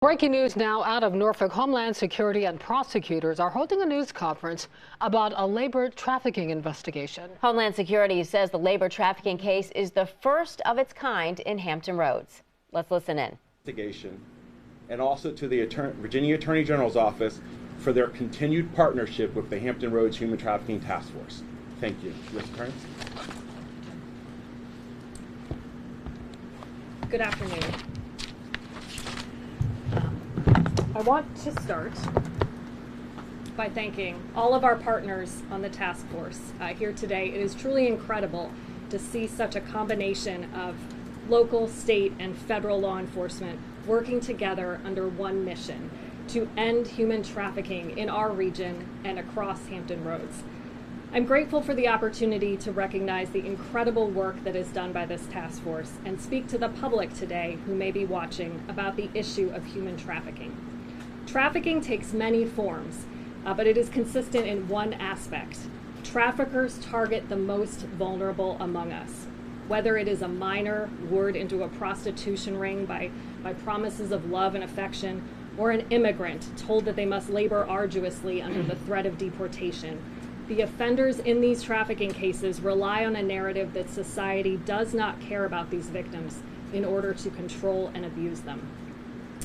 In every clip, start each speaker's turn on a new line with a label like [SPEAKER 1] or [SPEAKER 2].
[SPEAKER 1] Breaking news now out of Norfolk. Homeland Security and prosecutors are holding a news conference about a labor trafficking investigation.
[SPEAKER 2] Homeland Security says the labor trafficking case is the first of its kind in Hampton Roads. Let's listen in.
[SPEAKER 3] And also to the Virginia Attorney General's office for their continued partnership with the Hampton Roads Human Trafficking Task Force. Thank you. U.S. Attorney.
[SPEAKER 4] Good afternoon. I want to start by thanking all of our partners on the task force here today. It is truly incredible to see such a combination of local, state, and federal law enforcement working together under one mission to end human trafficking in our region and across Hampton Roads. I'm grateful for the opportunity to recognize the incredible work that is done by this task force and speak to the public today who may be watching about the issue of human trafficking. Trafficking takes many forms, but it is consistent in one aspect. Traffickers target the most vulnerable among us, whether it is a minor lured into a prostitution ring by promises of love and affection, or an immigrant told that they must labor arduously under the threat of deportation. The offenders in these trafficking cases rely on a narrative that society does not care about these victims in order to control and abuse them.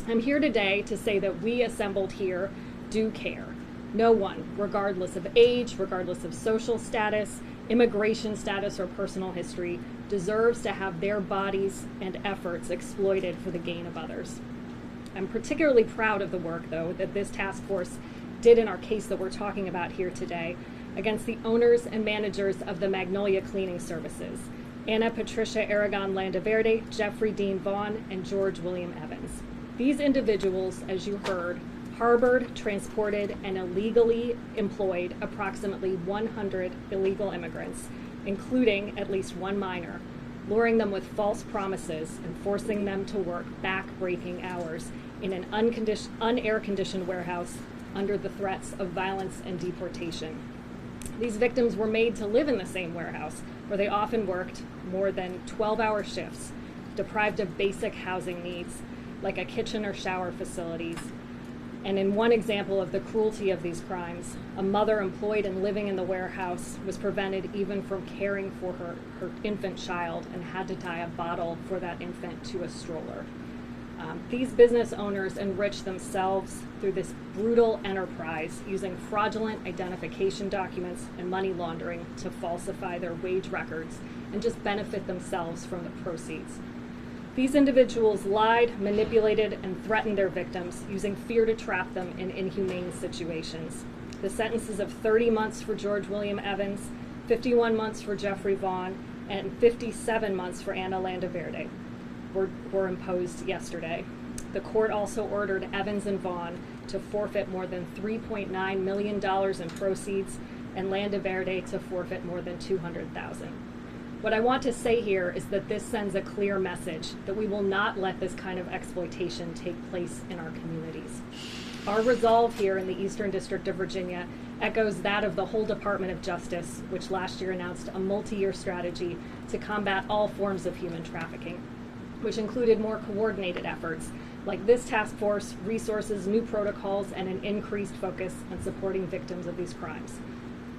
[SPEAKER 4] I'm here today to say that we assembled here do care. No one, regardless of age, regardless of social status, immigration status, or personal history, deserves to have their bodies and efforts exploited for the gain of others. I'm particularly proud of the work, though, that this task force did in our case that we're talking about here today against the owners and managers of the Magnolia Cleaning Services, Anna Patricia Aragon Landaverde, Jeffrey Dean Vaughn, and George William Evans. These individuals, as you heard, harbored, transported, and illegally employed approximately 100 illegal immigrants, including at least one minor, luring them with false promises and forcing them to work back-breaking hours in an unair-conditioned warehouse under the threats of violence and deportation. These victims were made to live in the same warehouse, where they often worked more than 12-hour shifts, deprived of basic housing needs, like a kitchen or shower facilities. And in one example of the cruelty of these crimes, a mother employed and living in the warehouse was prevented even from caring for her infant child and had to tie a bottle for that infant to a stroller. These business owners enrich themselves through this brutal enterprise using fraudulent identification documents and money laundering to falsify their wage records and just benefit themselves from the proceeds. These individuals lied, manipulated, and threatened their victims using fear to trap them in inhumane situations. The sentences of 30 months for George William Evans, 51 months for Jeffrey Vaughn, and 57 months for Anna Landaverde were imposed yesterday. The court also ordered Evans and Vaughn to forfeit more than $3.9 million in proceeds and Landaverde to forfeit more than $200,000. What I want to say here is that this sends a clear message that we will not let this kind of exploitation take place in our communities. Our resolve here in the Eastern District of Virginia echoes that of the whole Department of Justice, which last year announced a multi-year strategy to combat all forms of human trafficking, which included more coordinated efforts like this task force, resources, new protocols, and an increased focus on supporting victims of these crimes.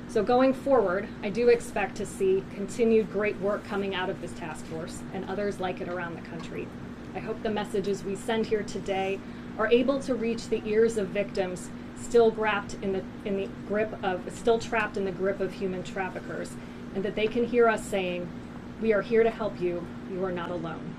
[SPEAKER 4] So going forward, I do expect to see continued great work coming out of this task force and others like it around the country. I hope the messages we send here today are able to reach the ears of victims still trapped in the grip of human traffickers, and that they can hear us saying, "We are here to help you. You are not alone."